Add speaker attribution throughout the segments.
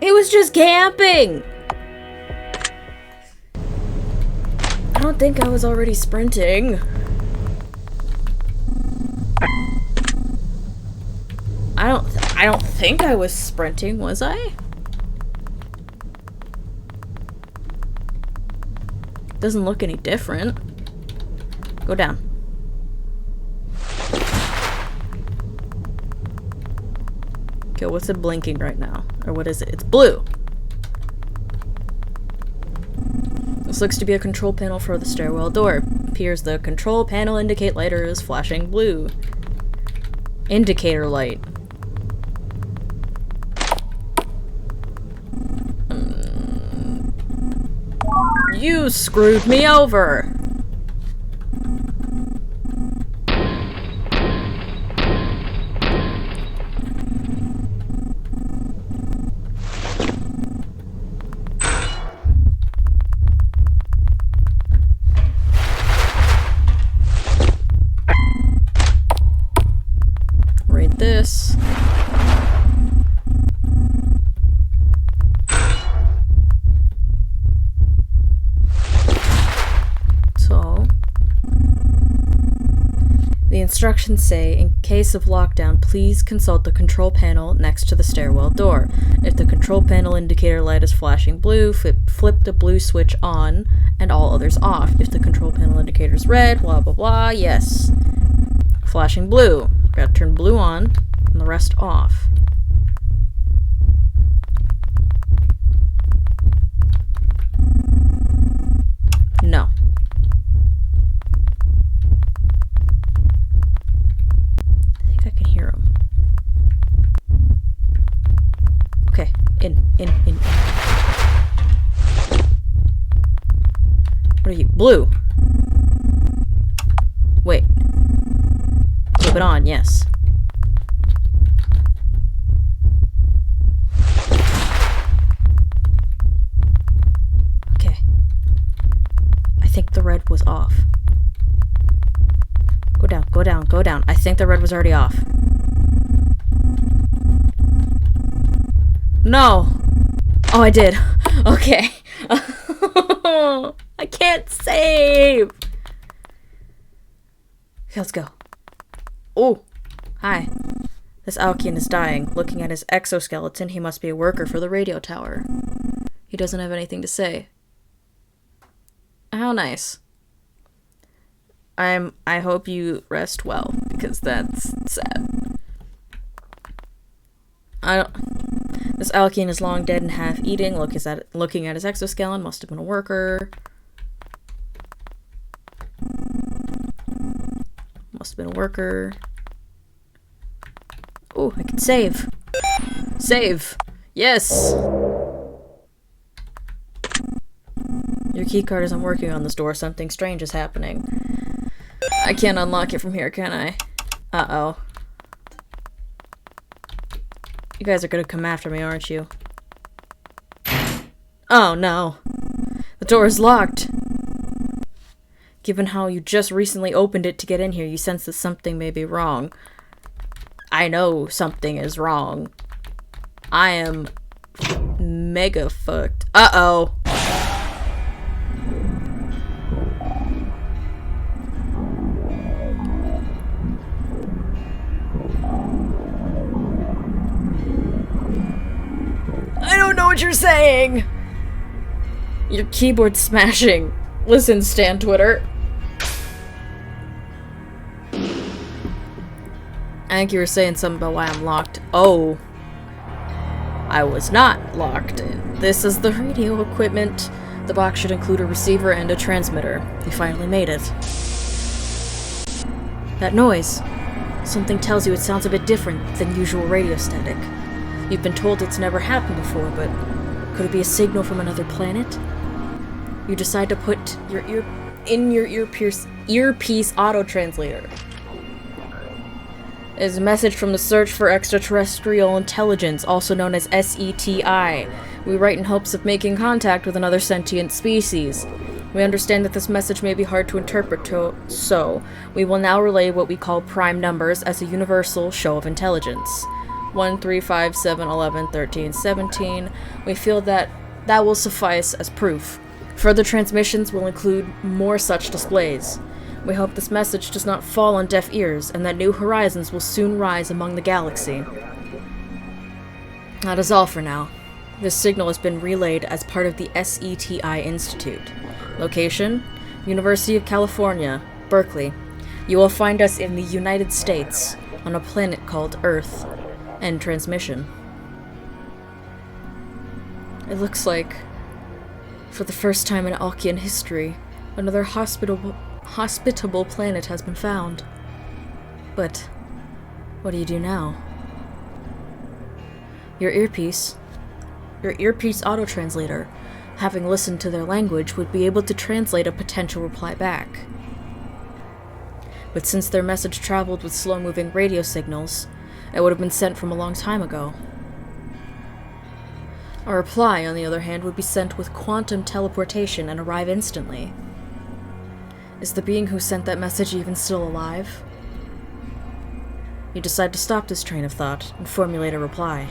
Speaker 1: He was just camping! I don't think I was already sprinting. I don't think I was sprinting, was I? Doesn't look any different. Go down. Okay, what's it blinking right now? Or what is it? It's blue. This looks to be a control panel for the stairwell door. Appears the control panel indicate lighter is flashing blue. Indicator light. You screwed me over! Read this. The instructions say, in case of lockdown, please consult the control panel next to the stairwell door. If the control panel indicator light is flashing blue, flip the blue switch on and all others off. If the control panel indicator is red, blah blah blah, yes. Flashing blue. Gotta turn blue on and the rest off. No. I can hear him. Okay, in. What are you? Blue! Wait. Flip it on, yes. Okay. I think the red was off. Go down, go down, go down. I think the red was already off. No! Oh, I did. Okay. I can't save! Okay, let's go. Oh! Hi. This Alkian is dying. Looking at his exoskeleton, he must be a worker for the radio tower. He doesn't have anything to say. How nice. I hope you rest well, because that's sad. This Alkian is long dead and half eating. Looking at his exoskeleton, must have been a worker. Must have been a worker. Oh, I can save. Save! Yes! Your keycard isn't working on this door. Something strange is happening. I can't unlock it from here, can I? Uh-oh. You guys are gonna come after me, aren't you? Oh, no. The door is locked. Given how you just recently opened it to get in here, you sense that something may be wrong. I know something is wrong. I am mega fucked. Uh-oh. I don't know what you're saying! Your keyboard's smashing. Listen, Stan Twitter. I think you were saying something about why I'm locked. Oh. I was not locked. This is the radio equipment. The box should include a receiver and a transmitter. We finally made it. That noise. Something tells you it sounds a bit different than usual radio static. You've been told it's never happened before, but could it be a signal from another planet? You decide to put your earpiece auto-translator. It is a message from the Search for Extraterrestrial Intelligence, also known as SETI. We write in hopes of making contact with another sentient species. We understand that this message may be hard to interpret, so we will now relay what we call prime numbers as a universal show of intelligence. 1, 3, 5, 7, 11, 13, 17. We feel that that will suffice as proof. Further transmissions will include more such displays. We hope this message does not fall on deaf ears, and that new horizons will soon rise among the galaxy. That is all for now. This signal has been relayed as part of the SETI Institute. Location: University of California, Berkeley. You will find us in the United States, on a planet called Earth. End transmission. It looks like, for the first time in Alkian history, another hospitable planet has been found. But what do you do now? Your earpiece auto-translator, having listened to their language, would be able to translate a potential reply back. But since their message traveled with slow-moving radio signals, it would have been sent from a long time ago. A reply, on the other hand, would be sent with quantum teleportation and arrive instantly. Is the being who sent that message even still alive? You decide to stop this train of thought and formulate a reply.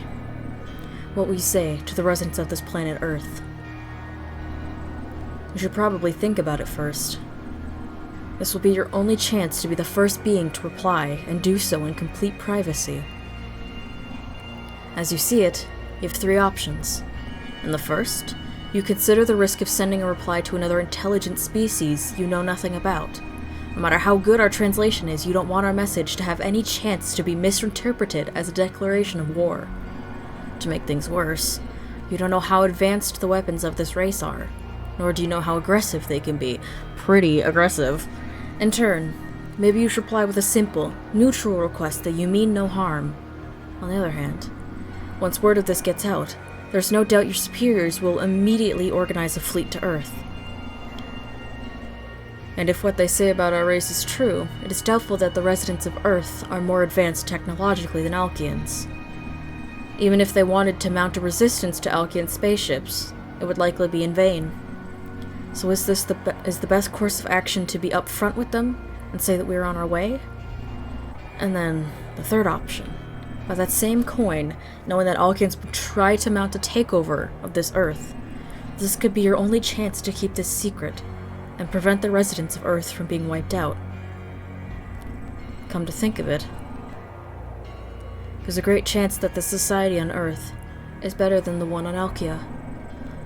Speaker 1: What will you say to the residents of this planet Earth? You should probably think about it first. This will be your only chance to be the first being to reply, and do so in complete privacy. As you see it, you have 3 options. In the first, you consider the risk of sending a reply to another intelligent species you know nothing about. No matter how good our translation is, you don't want our message to have any chance to be misinterpreted as a declaration of war. To make things worse, you don't know how advanced the weapons of this race are, nor do you know how aggressive they can be. Pretty aggressive. In turn, maybe you should reply with a simple, neutral request that you mean no harm. On the other hand, once word of this gets out, there's no doubt your superiors will immediately organize a fleet to Earth. And if what they say about our race is true, it is doubtful that the residents of Earth are more advanced technologically than Alkians. Even if they wanted to mount a resistance to Alkian spaceships, it would likely be in vain. So is the best course of action to be upfront with them and say that we are on our way? And then the third option. By that same coin, knowing that Alkians would try to mount a takeover of this Earth, this could be your only chance to keep this secret and prevent the residents of Earth from being wiped out. Come to think of it, there's a great chance that the society on Earth is better than the one on Alkia.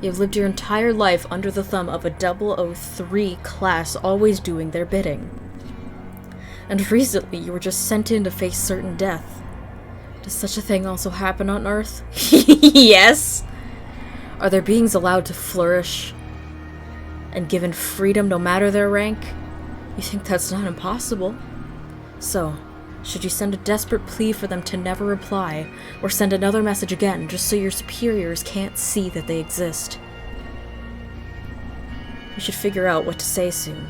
Speaker 1: You've lived your entire life under the thumb of a 003 class, always doing their bidding. And recently you were just sent in to face certain death. Does such a thing also happen on Earth? Yes! Are there beings allowed to flourish and given freedom no matter their rank? You think that's not impossible? So, should you send a desperate plea for them to never reply, or send another message again just so your superiors can't see that they exist? You should figure out what to say soon.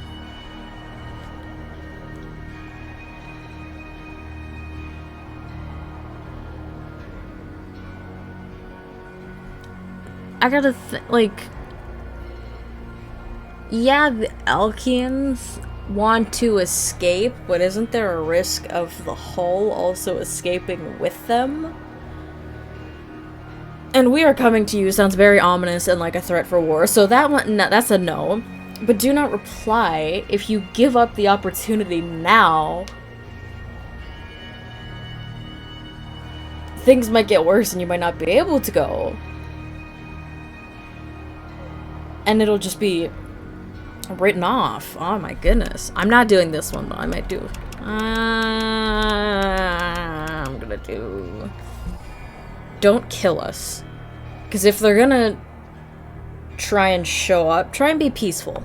Speaker 1: I gotta yeah, the Alkians want to escape, but isn't there a risk of the Hull also escaping with them? And we are coming to you sounds very ominous and like a threat for war, so that one, no, that's a no. But do not reply. If you give up the opportunity now, things might get worse and you might not be able to go. And it'll just be written off. Oh my goodness. I'm not doing this one, but I might do. I'm gonna do... Don't kill us. Because if they're gonna try and show up, try and be peaceful.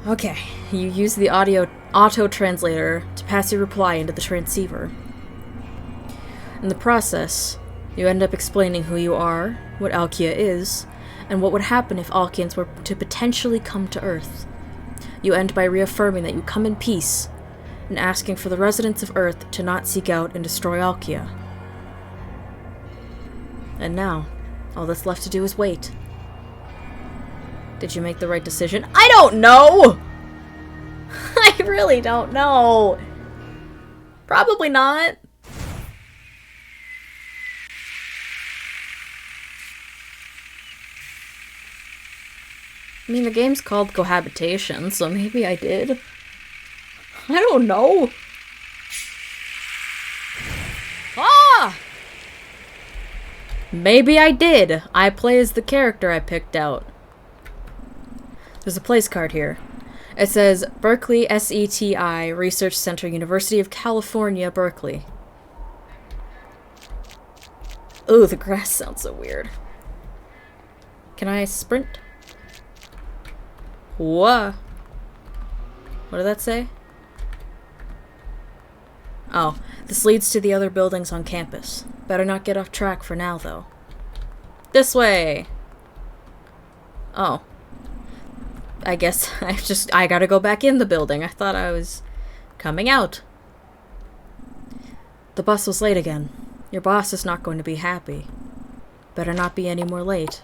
Speaker 1: Okay, you use the auto-translator to pass your reply into the transceiver. In the process, you end up explaining who you are, what Alkia is, and what would happen if Alkians were to potentially come to Earth. You end by reaffirming that you come in peace, and asking for the residents of Earth to not seek out and destroy Alkia. And now, all that's left to do is wait. Did you make the right decision? I don't know! I really don't know. Probably not. I mean, the game's called Cohabitation, so maybe I did. I don't know. Ah! Maybe I did. I play as the character I picked out. There's a place card here. It says Berkeley SETI Research Center, University of California, Berkeley. Ooh, the grass sounds so weird. Can I sprint? Whoa. What did that say? Oh, this leads to the other buildings on campus. Better not get off track for now, though. This way! Oh. I guess I gotta go back in the building. I thought I was coming out. The bus was late again. Your boss is not going to be happy. Better not be any more late.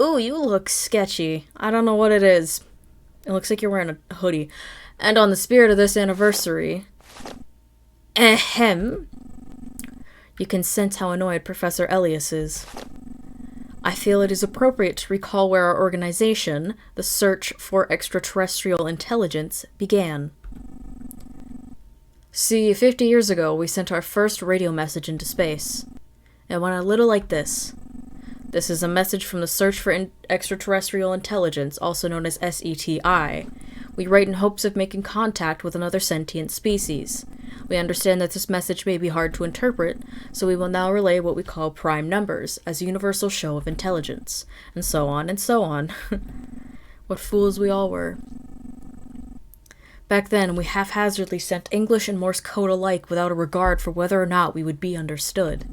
Speaker 1: Ooh, you look sketchy. I don't know what it is. It looks like you're wearing a hoodie. And on the spirit of this anniversary... Ahem. You can sense how annoyed Professor Elias is. I feel it is appropriate to recall where our organization, the Search for Extraterrestrial Intelligence, began. See, 50 years ago, we sent our first radio message into space. It went a little like this. This is a message from the Search for Extraterrestrial Intelligence, also known as SETI. We write in hopes of making contact with another sentient species. We understand that this message may be hard to interpret, so we will now relay what we call prime numbers, as a universal show of intelligence. And so on and so on. What fools we all were. Back then, we haphazardly sent English and Morse code alike without a regard for whether or not we would be understood.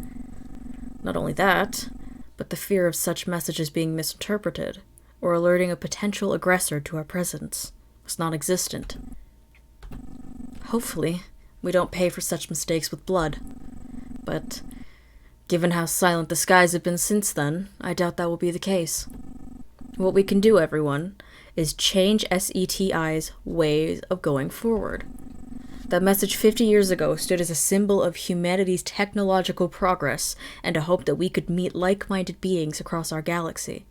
Speaker 1: Not only that, but the fear of such messages being misinterpreted, or alerting a potential aggressor to our presence, was non-existent. Hopefully, we don't pay for such mistakes with blood. But, given how silent the skies have been since then, I doubt that will be the case. What we can do, everyone, is change SETI's ways of going forward. That message 50 years ago stood as a symbol of humanity's technological progress and a hope that we could meet like-minded beings across our galaxy.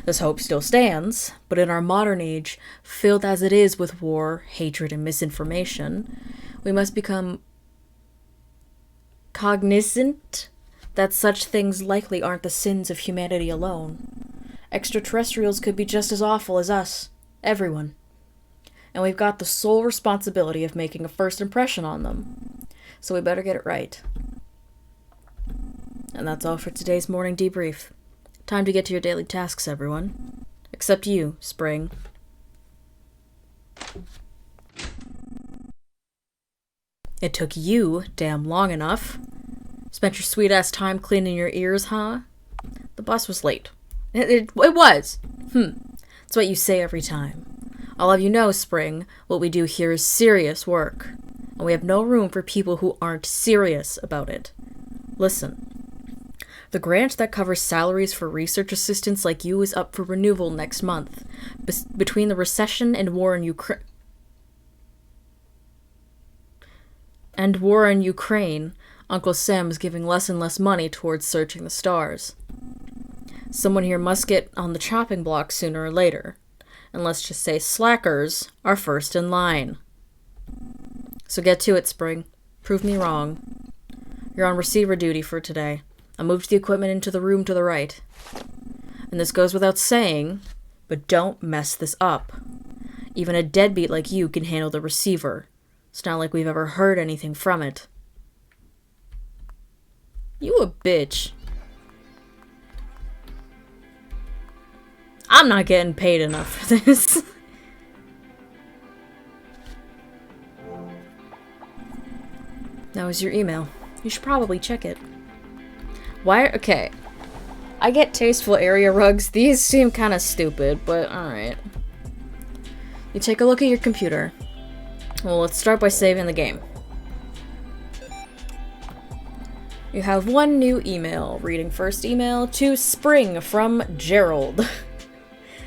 Speaker 1: This hope still stands, but in our modern age, filled as it is with war, hatred, and misinformation, we must become cognizant that such things likely aren't the sins of humanity alone. Extraterrestrials could be just as awful as us, everyone. And we've got the sole responsibility of making a first impression on them. So we better get it right. And that's all for today's morning debrief. Time to get to your daily tasks, everyone. Except you, Spring. It took you damn long enough. Spent your sweet-ass time cleaning your ears, huh? The bus was late. It was. That's what you say every time. I'll have you know, Spring, what we do here is serious work. And we have no room for people who aren't serious about it. Listen. The grant that covers salaries for research assistants like you is up for renewal next month. Between the recession and war in Ukraine, Uncle Sam is giving less and less money towards searching the stars. Someone here must get on the chopping block sooner or later. And let's just say slackers are first in line. So get to it, Spring. Prove me wrong. You're on receiver duty for today. I moved the equipment into the room to the right. And this goes without saying, but don't mess this up. Even a deadbeat like you can handle the receiver. It's not like we've ever heard anything from it. You a bitch. I'm not getting paid enough for this. That was your email. You should probably check it. Why? Okay. I get tasteful area rugs. These seem kind of stupid, but alright. You take a look at your computer. Well, let's start by saving the game. You have one new email. Reading first email to Spring from Gerald.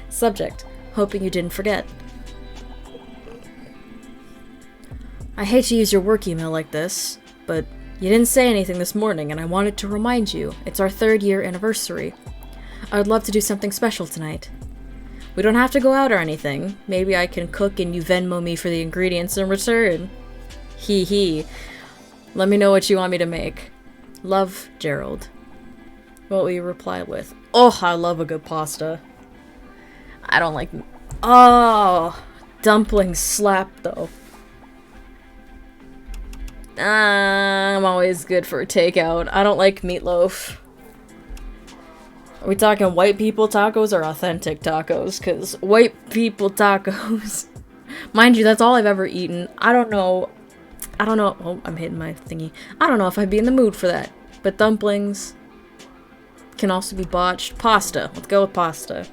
Speaker 1: Subject, hoping you didn't forget. I hate to use your work email like this, but you didn't say anything this morning and I wanted to remind you, it's our 3rd year anniversary. I would love to do something special tonight. We don't have to go out or anything. Maybe I can cook and you Venmo me for the ingredients in return. Hee hee. Let me know what you want me to make. Love, Gerald. What will you reply with? Oh, I love a good pasta. I don't like... Oh, dumplings slap, though. I'm always good for a takeout. I don't like meatloaf. Are we talking white people tacos or authentic tacos? Because white people tacos... Mind you, that's all I've ever eaten. I don't know... Oh, I'm hitting my thingy. I don't know if I'd be in the mood for that. But dumplings can also be botched. Pasta. Let's go with pasta.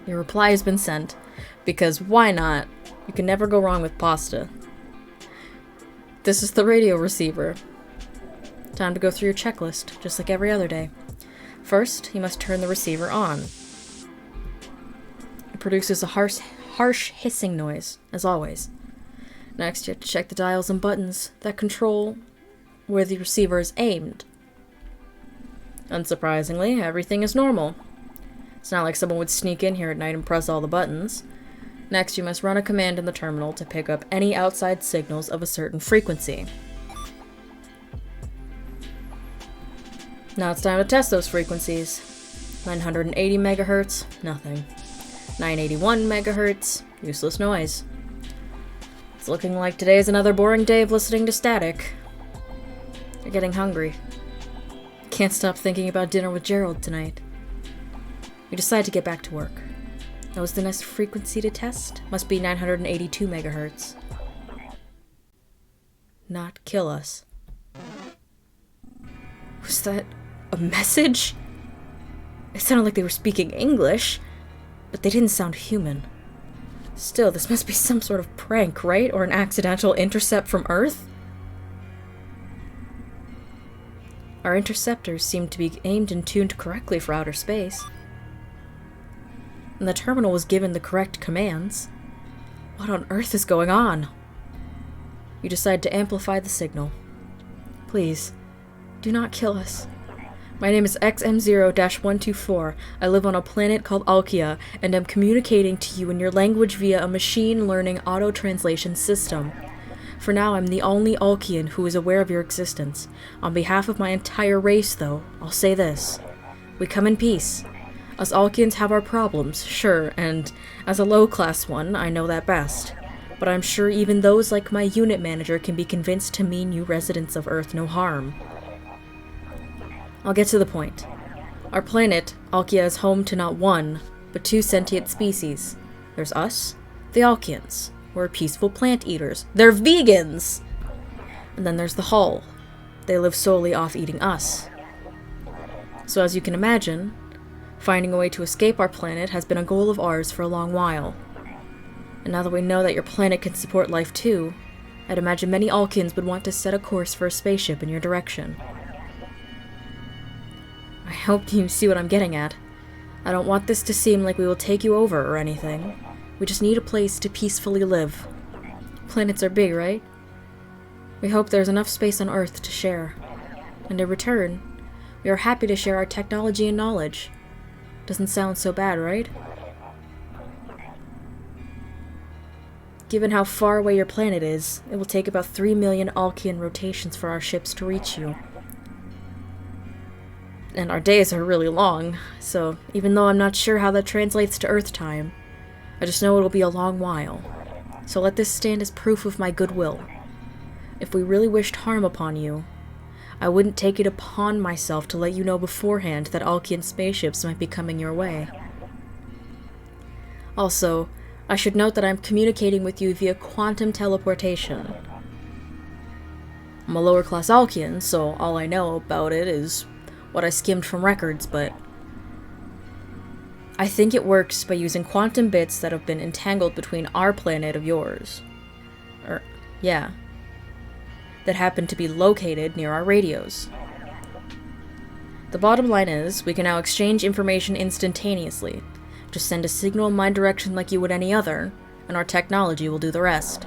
Speaker 1: Your reply has been sent. Because why not? You can never go wrong with pasta. This is the radio receiver. Time to go through your checklist, just like every other day. First, you must turn the receiver on. It produces a harsh hissing noise, as always. Next, you have to check the dials and buttons that control where the receiver is aimed. Unsurprisingly, everything is normal. It's not like someone would sneak in here at night and press all the buttons. Next, you must run a command in the terminal to pick up any outside signals of a certain frequency. Now it's time to test those frequencies. 980 megahertz, nothing. 981 megahertz, useless noise. It's looking like today is another boring day of listening to static. You're getting hungry. Can't stop thinking about dinner with Gerald tonight. You decide to get back to work. That was the next frequency to test. Must be 982 megahertz. Not kill us. Was that a message? It sounded like they were speaking English, but they didn't sound human. Still, this must be some sort of prank, right? Or an accidental intercept from Earth? Our interceptors seem to be aimed and tuned correctly for outer space. And the terminal was given the correct commands. What on earth is going on? You decide to amplify the signal. Please, do not kill us. My name is XM0-124. I live on a planet called Alkia, and am communicating to you in your language via a machine-learning auto-translation system. For now, I'm the only Alkian who is aware of your existence. On behalf of my entire race, though, I'll say this. We come in peace. Us Alkians have our problems, sure, and as a low-class one, I know that best. But I'm sure even those like my unit manager can be convinced to mean you residents of Earth no harm. I'll get to the point. Our planet, Alkia, is home to not one, but two sentient species. There's us, the Alkians. We're peaceful plant eaters. They're vegans! And then there's the Hull. They live solely off eating us. So as you can imagine, finding a way to escape our planet has been a goal of ours for a long while. And now that we know that your planet can support life too, I'd imagine many Alkians would want to set a course for a spaceship in your direction. I hope you see what I'm getting at. I don't want this to seem like we will take you over or anything. We just need a place to peacefully live. Planets are big, right? We hope there's enough space on Earth to share. And in return, we are happy to share our technology and knowledge. Doesn't sound so bad, right? Given how far away your planet is, it will take about 3 million Alkian rotations for our ships to reach you. And our days are really long, so even though I'm not sure how that translates to Earth time, I just know it'll be a long while. So let this stand as proof of my goodwill. If we really wished harm upon you, I wouldn't take it upon myself to let you know beforehand that Alkian spaceships might be coming your way. Also, I should note that I'm communicating with you via quantum teleportation. I'm a lower class Alkian, so all I know about it is what I skimmed from records, but I think it works by using quantum bits that have been entangled between our planet of yours. That happen to be located near our radios. The bottom line is, we can now exchange information instantaneously. Just send a signal in my direction like you would any other, and our technology will do the rest.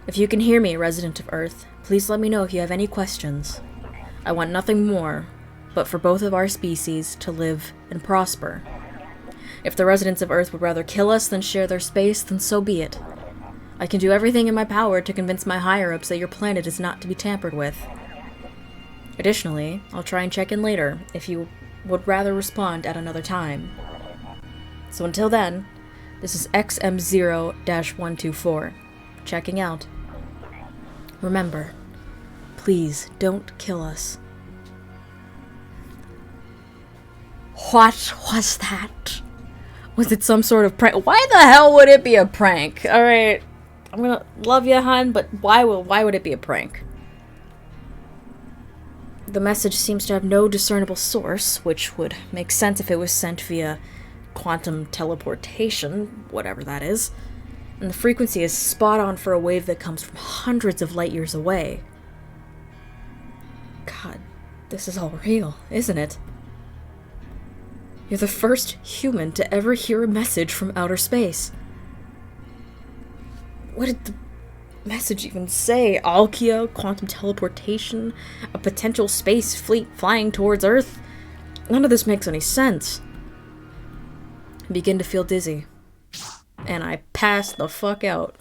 Speaker 1: If you can hear me, resident of Earth, please let me know if you have any questions. I want nothing more but for both of our species to live and prosper. If the residents of Earth would rather kill us than share their space, then so be it. I can do everything in my power to convince my higher-ups that your planet is not to be tampered with. Additionally, I'll try and check in later if you would rather respond at another time. So until then, this is XM0-124, checking out. Remember, please don't kill us. What was that? Was it some sort of prank? Why the hell would it be a prank? Alright, I'm gonna love you, hun, but why would it be a prank? The message seems to have no discernible source, which would make sense if it was sent via quantum teleportation, whatever that is. And the frequency is spot on for a wave that comes from hundreds of light years away. God, this is all real, isn't it? You're the first human to ever hear a message from outer space. What did the message even say? Alkia, quantum teleportation, a potential space fleet flying towards Earth? None of this makes any sense. I begin to feel dizzy. And I pass the fuck out.